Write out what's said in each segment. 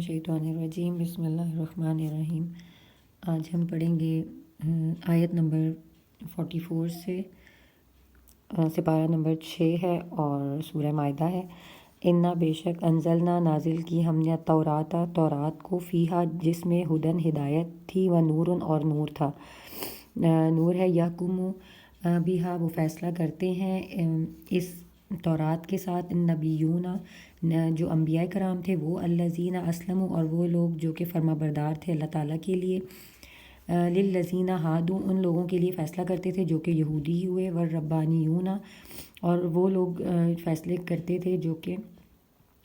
شیطان الرجیم بسم اللہ الرحمن الرحیم۔ آج ہم پڑھیں گے آیت نمبر 44 سے سپارہ نمبر 6 ہے اور سورہ مائدہ ہے۔ انا بے شک انزلنا نازل کی ہم نے تورات کو فیہا جس میں ہدن ہدایت تھی و نورن اور نور تھا۔ نور ہے یحکم بہا وہ فیصلہ کرتے ہیں اس تورات کے ساتھ النبیون جو انبیاء کرام تھے وہ الذین اسلموا اور وہ لوگ جو کہ فرما بردار تھے اللہ تعالیٰ کے لیے، للذین ہادوا ان لوگوں کے لیے فیصلہ کرتے تھے جو کہ یہودی ہوئے، والربانیون اور وہ لوگ فیصلے کرتے تھے جو کہ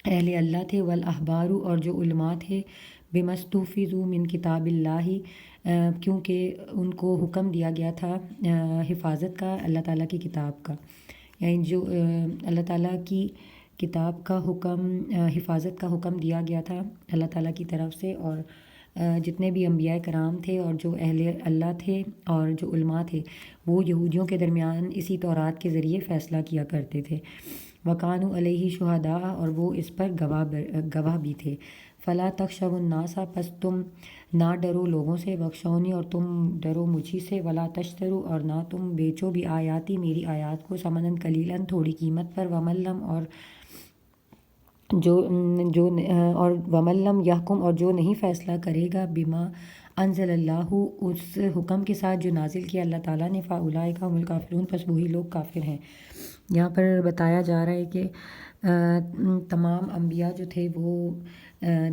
اہل اللہ تھے، والاحبار اور جو علماء تھے، بما استحفظوا من کتاب اللہ کیونکہ ان کو حکم دیا گیا تھا حفاظت کا اللہ تعالیٰ کی کتاب کا، یعنی جو اللہ تعالیٰ کی کتاب کا حکم حفاظت کا حکم دیا گیا تھا اللہ تعالیٰ کی طرف سے، اور جتنے بھی انبیاء کرام تھے اور جو اہل اللہ تھے اور جو علماء تھے وہ یہودیوں کے درمیان اسی تورات کے ذریعے فیصلہ کیا کرتے تھے۔ وَقَانُوا عَلَيْهِ شُهَدَاءَ اور وہ اس پر گواہ بھی تھے۔ فَلَا تَخْشَوُا النَّاسَ پس تم نہ ڈرو لوگوں سے، وَاخْشَوْنِی اور تم ڈرو مجھی سے، وَلَا تَشْتَرُوا اور نہ تم بیچو بھی آیاتی میری آیات کو ثمناً قلیلاً تھوڑی قیمت پر، وَمَن لَّم اور وَمَن لَّم یحکم اور جو نہیں فیصلہ کرے گا بما انزل اللہ اس حکم کے ساتھ جو نازل کیا اللہ تعالیٰ نے، فاولئک هم الکافرون پس وہی لوگ کافر ہیں۔ یہاں پر بتایا جا رہا ہے کہ تمام انبیاء جو تھے وہ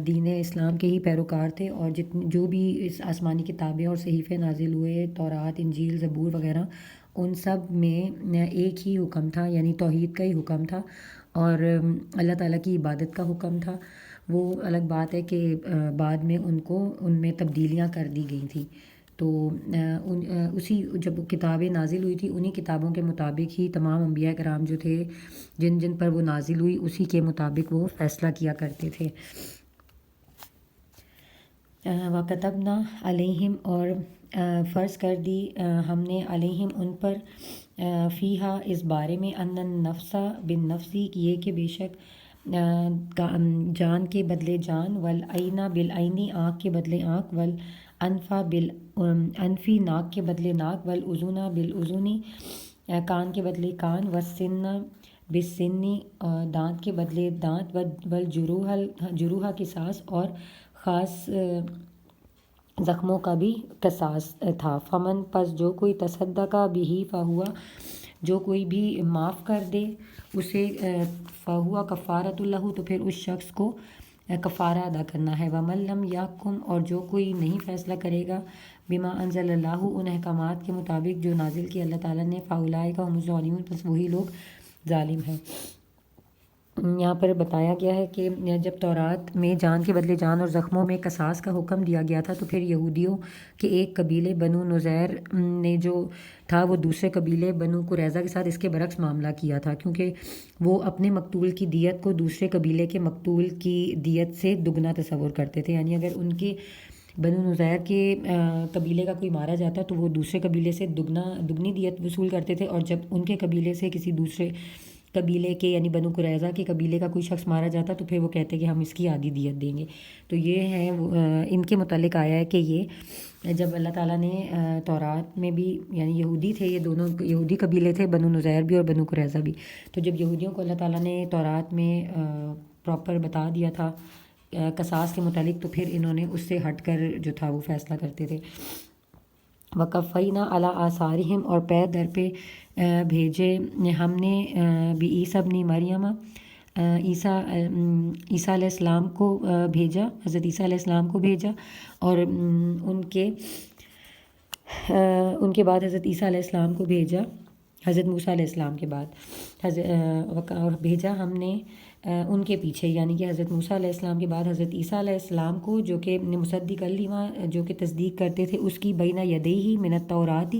دین اسلام کے ہی پیروکار تھے، اور جو بھی اس آسمانی کتابیں اور صحیفے نازل ہوئے، تورات، انجیل، زبور وغیرہ، ان سب میں ایک ہی حکم تھا، یعنی توحید کا ہی حکم تھا اور اللہ تعالیٰ کی عبادت کا حکم تھا۔ وہ الگ بات ہے کہ بعد میں ان میں تبدیلیاں کر دی گئی تھیں، تو اسی جب کتابیں نازل ہوئی تھی انہی کتابوں کے مطابق ہی تمام انبیاء کرام جو تھے جن پر وہ نازل ہوئی اسی کے مطابق وہ فیصلہ کیا کرتے تھے۔ وَكَتَبْنَا عَلَيْهِمْ اور فرض کر دی ہم نے علیہم ان پر، فیہا اس بارے میں، ان النفس بالنفس یہ کہ بے شک جان کے بدلے جان، والعین بالعین آنکھ کے بدلے آنکھ، والانف بالانف ناک کے بدلے ناک، والاذن بالاذن کان کے بدلے کان، والسن بالسن دانت کے بدلے دانت، والجروح قصاص اور خاص زخموں کا بھی قصاص تھا۔ فمن پس جو کوئی تصدق بہ فہوا جو کوئی بھی معاف کر دے اسے، فہوا کفارۃ لہ تو پھر اس شخص کو کفارہ ادا کرنا ہے۔ ومن لم یحکم اور جو کوئی نہیں فیصلہ کرے گا بما انزل اللہ ان احکامات کے مطابق جو نازل کیا اللہ تعالیٰ نے، فاولئک هم الظالمون پس وہی لوگ ظالم ہیں۔ یہاں پر بتایا گیا ہے کہ جب تورات میں جان کے بدلے جان اور زخموں میں قصاص کا حکم دیا گیا تھا تو پھر یہودیوں کے ایک قبیلے بنو نذیر نے جو تھا وہ دوسرے قبیلے بنو قریظہ کے ساتھ اس کے برعکس معاملہ کیا تھا، کیونکہ وہ اپنے مقتول کی دیت کو دوسرے قبیلے کے مقتول کی دیت سے دگنا تصور کرتے تھے، یعنی اگر ان کے بنو نذیر کے قبیلے کا کوئی مارا جاتا تو وہ دوسرے قبیلے سے دگنی دیت وصول کرتے تھے، اور جب ان کے قبیلے سے کسی دوسرے قبیلے کے یعنی بنو قریظہ کے قبیلے کا کوئی شخص مارا جاتا تو پھر وہ کہتے کہ ہم اس کی آدھی دیت دیں گے۔ تو یہ ہے ان کے متعلق آیا ہے کہ یہ جب اللہ تعالیٰ نے تورات میں بھی، یعنی یہودی تھے یہ دونوں یہودی قبیلے تھے، بنو نذیر بھی اور بنو قریظہ بھی، تو جب یہودیوں کو اللہ تعالیٰ نے تورات میں پراپر بتا دیا تھا قصاص کے متعلق تو پھر انہوں نے اس سے ہٹ کر جو تھا وہ فیصلہ کرتے تھے۔ وَقَفَّيْنَا عَلَىٰ آثَارِهِمْ اور پے در پہ بھیجے ہم نے بعیسیٰ ابن مریم عیسیٰ علیہ السلام کو بھیجا، حضرت عیسیٰ علیہ السلام کو بھیجا، اور ان کے بعد حضرت عیسیٰ علیہ السلام کو بھیجا حضرت موسیٰ علیہ السلام کے بعد، اور بھیجا ہم نے ان کے پیچھے یعنی کہ حضرت موسیٰ علیہ السلام کے بعد حضرت عیسیٰ علیہ السلام کو، جو کہ مصدق لما جو کہ تصدیق کرتے تھے اس کی بین یدیہ من التوراۃ،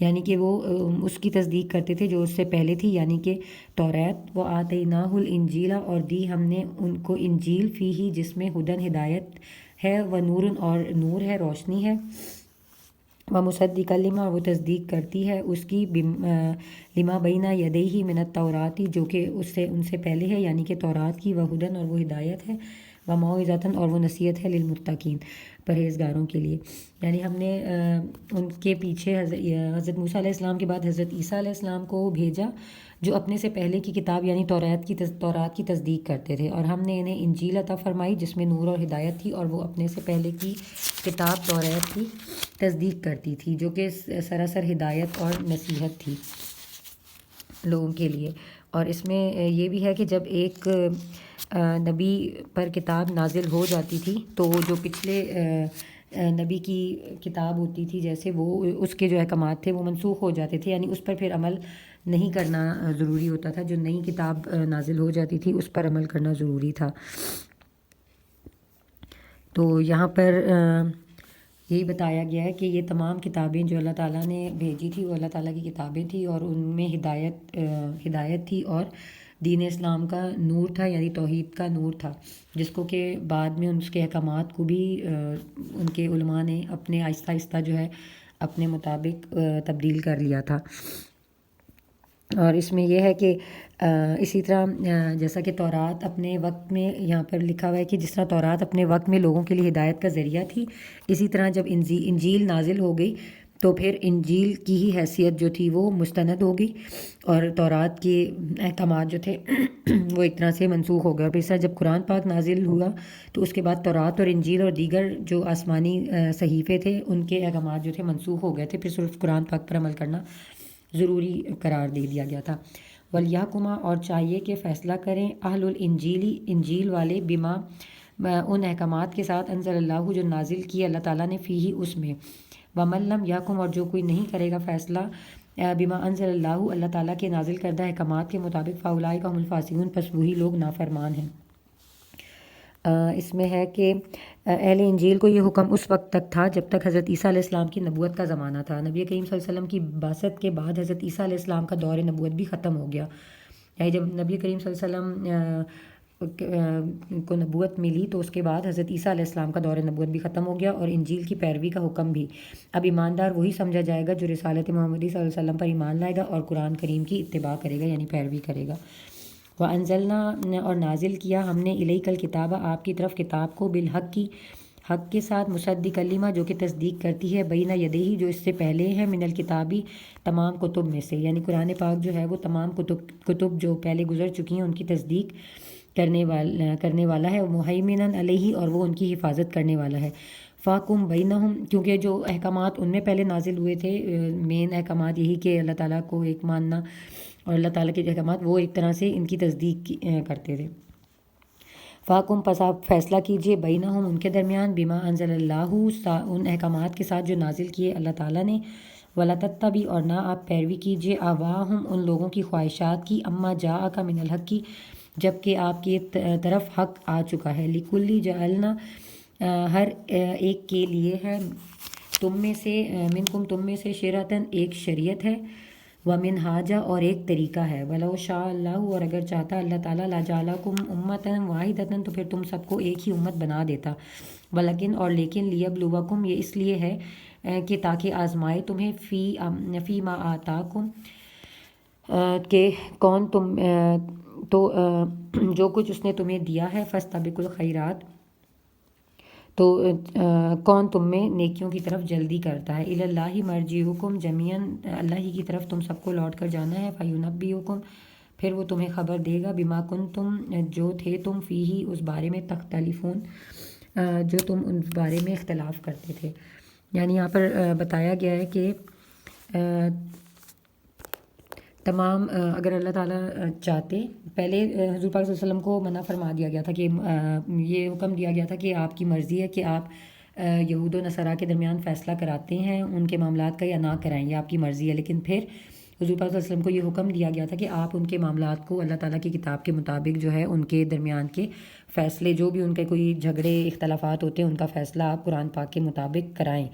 یعنی کہ وہ اس کی تصدیق کرتے تھے جو اس سے پہلے تھی یعنی کہ توریت، وآتیناہ الانجیل اور دی ہم نے ان کو انجیل فیہ جس میں ہدن ہدایت ہے، ونور اور نور ہے روشنی ہے، ومصدقا لما وہ تصدیق کرتی ہے اس کی لما بین یدیہ من التوراۃ جو کہ ان سے پہلے ہے یعنی کہ تورات کی، وہدن اور وہ ہدایت ہے، وموعظۃ اور وہ نصیحت ہے للمتقین پرہیزگاروں کے لیے. یعنی ہم نے ان کے پیچھے حضرت موسیٰ علیہ السلام کے بعد حضرت عیسیٰ علیہ السلام کو بھیجا جو اپنے سے پہلے کی کتاب یعنی تورات کی تصدیق کرتے تھے، اور ہم نے انہیں انجیل عطا فرمائی جس میں نور اور ہدایت تھی، اور وہ اپنے سے پہلے کی کتاب تورات کی تصدیق کرتی تھی جو کہ سراسر ہدایت اور نصیحت تھی لوگوں کے لیے. اور اس میں یہ بھی ہے کہ جب ایک نبی پر کتاب نازل ہو جاتی تھی تو وہ جو پچھلے نبی کی کتاب ہوتی تھی جیسے وہ اس کے جو احکامات تھے وہ منسوخ ہو جاتے تھے، یعنی اس پر پھر عمل نہیں کرنا ضروری ہوتا تھا. جو نئی کتاب نازل ہو جاتی تھی اس پر عمل کرنا ضروری تھا. تو یہاں پر یہی بتایا گیا ہے کہ یہ تمام کتابیں جو اللہ تعالیٰ نے بھیجی تھی وہ اللہ تعالیٰ کی کتابیں تھیں، اور ان میں ہدایت تھی اور دین اسلام کا نور تھا، یعنی توحید کا نور تھا، جس کو کہ بعد میں اس کے احکامات کو بھی ان کے علماء نے اپنے آہستہ آہستہ جو ہے اپنے مطابق تبدیل کر لیا تھا. اور اس میں یہ ہے کہ اسی طرح جیسا کہ تورات اپنے وقت میں یہاں پر لکھا ہوا ہے کہ جس طرح تورات اپنے وقت میں لوگوں کے لیے ہدایت کا ذریعہ تھی، اسی طرح جب انجیل نازل ہو گئی تو پھر انجیل کی ہی حیثیت جو تھی وہ مستند ہو گئی، اور تورات کے احکامات جو تھے وہ ایک طرح سے منسوخ ہو گئے. اور پھر اس طرح جب قرآن پاک نازل ہوا تو اس کے بعد تورات اور انجیل اور دیگر جو آسمانی صحیفے تھے ان کے احکامات جو تھے منسوخ ہو گئے تھے، پھر صرف قرآن پاک پر عمل کرنا ضروری قرار دے دیا گیا تھا. ولیحکما اور چاہیے کہ فیصلہ کریں اہل الانجیلی انجیل والے بما ان احکامات کے ساتھ انزل اللہ جو نازل کیے اللہ تعالیٰ نے فیہی اس میں. ومن لم یحکم اور جو کوئی نہیں کرے گا فیصلہ بما انزل اللہ اللہ تعالیٰ کے نازل کردہ احکامات کے مطابق فاولئک هم الفاسقون پس وہی لوگ نافرمان ہیں. اس میں ہے کہ اہل انجیل کو یہ حکم اس وقت تک تھا جب تک حضرت عیسیٰ علیہ السلام کی نبوت کا زمانہ تھا. نبی کریم صلی اللہ علیہ وسلم کی بعثت کے بعد حضرت عیسیٰ علیہ السلام کا دور نبوت بھی ختم ہو گیا. یعنی جب نبی کریم صلی اللہ علیہ وسلم کو نبوت ملی تو اس کے بعد حضرت عیسیٰ علیہ السلام کا دور نبوت بھی ختم ہو گیا اور انجیل کی پیروی کا حکم بھی. اب ایماندار وہی سمجھا جائے گا جو رسالت محمدی صلی اللہ علیہ وسلم پر ایمان لائے گا اور قرآن کریم کی اتباع کرے گا یعنی پیروی کرے گا. وَأَنزَلْنَا اور نازل کیا ہم نے الیک الکتاب آپ کی طرف کتاب کو بالحق کی حق کے ساتھ مصدق کلمہ جو کہ تصدیق کرتی ہے بین یدیہ جو اس سے پہلے ہے من الکتابی تمام کتب میں سے، یعنی قرآن پاک جو ہے وہ تمام کتب جو پہلے گزر چکی ہیں ان کی تصدیق کرنے والا ہے. مہیمنا علیہ اور وہ ان کی حفاظت کرنے والا ہے. فاحکم بینہم کیونکہ جو احکامات ان میں پہلے نازل ہوئے تھے مین احکامات یہی کہ اللہ تعالیٰ کو ایک ماننا اور اللہ تعالیٰ کے احکامات وہ ایک طرح سے ان کی تصدیق کرتے تھے. فاحکم پس آپ فیصلہ کیجئے بینہم ان کے درمیان بما انزل اللہ ان احکامات کے ساتھ جو نازل کیے اللہ تعالیٰ نے. ولا تتبع اور نہ آپ پیروی کیجئے اہواءہم ان لوگوں کی خواہشات کی اما جاءک من الحق کی جب کہ آپ کی طرف حق آ چکا ہے. لکل جعلنا ہر ایک کے لیے ہے تم میں سے منکم تم میں سے شرعتاً ایک شریعت ہے ومنہاجا اور ایک طریقہ ہے. ولو شاء اللہ اور اگر چاہتا اللہ تعالیٰ لجعلکم امۃ واحدۃ تو پھر تم سب کو ایک ہی امت بنا دیتا. ولکن اور لیکن لیبلوکم یہ اس لیے ہے کہ تاکہ آزمائے تمہیں فی ما آتاکم کہ کون تم تو جو کچھ اس نے تمہیں دیا ہے فاستبقوا الخیرات تو کون تم میں نیکیوں کی طرف جلدی کرتا ہے. الی اللہ مرجعکم جمیعاً اللہ ہی کی طرف تم سب کو لوٹ کر جانا ہے. فینبئکم پھر وہ تمہیں خبر دے گا بما کنتم جو تھے تم فیہ اس بارے میں تختلفون جو تم اس بارے میں اختلاف کرتے تھے. یعنی یہاں پر بتایا گیا ہے کہ تمام اگر اللہ تعالیٰ چاہتے پہلے حضور پاک صلی اللہ علیہ وسلم کو منع فرما دیا گیا تھا کہ یہ حکم دیا گیا تھا کہ آپ کی مرضی ہے کہ آپ یہود و نصارا کے درمیان فیصلہ کراتے ہیں ان کے معاملات کا یا نہ کرائیں، یہ آپ کی مرضی ہے. لیکن پھر حضور پاک صلی اللہ علیہ وسلم کو یہ حکم دیا گیا تھا کہ آپ ان کے معاملات کو اللہ تعالیٰ کی کتاب کے مطابق جو ہے ان کے درمیان کے فیصلے جو بھی ان کے کوئی جھگڑے اختلافات ہوتے ہیں ان کا فیصلہ آپ قرآن پاک کے مطابق کرائیں.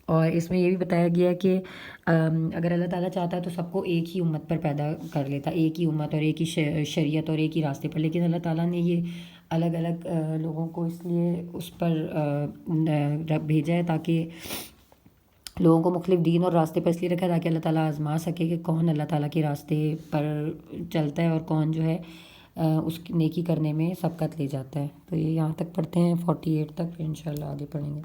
اور اس میں یہ بھی بتایا گیا کہ اگر اللہ تعالیٰ چاہتا تو سب کو ایک ہی امت پر پیدا کر لیتا، ایک ہی امت اور ایک ہی شریعت اور ایک ہی راستے پر. لیکن اللہ تعالیٰ نے یہ الگ الگ لوگوں کو اس لیے اس پر بھیجا ہے تاکہ لوگوں کو مختلف دین اور راستے پر اس لیے رکھا تاکہ اللہ تعالیٰ آزما سکے کہ کون اللہ تعالیٰ کے راستے پر چلتا ہے اور کون جو ہے اس کی نیکی کرنے میں سبقت لے جاتا ہے۔ تو یہ یہاں تک پڑھتے ہیں 48 تک، پھر انشاءاللہ آگے پڑھیں گے۔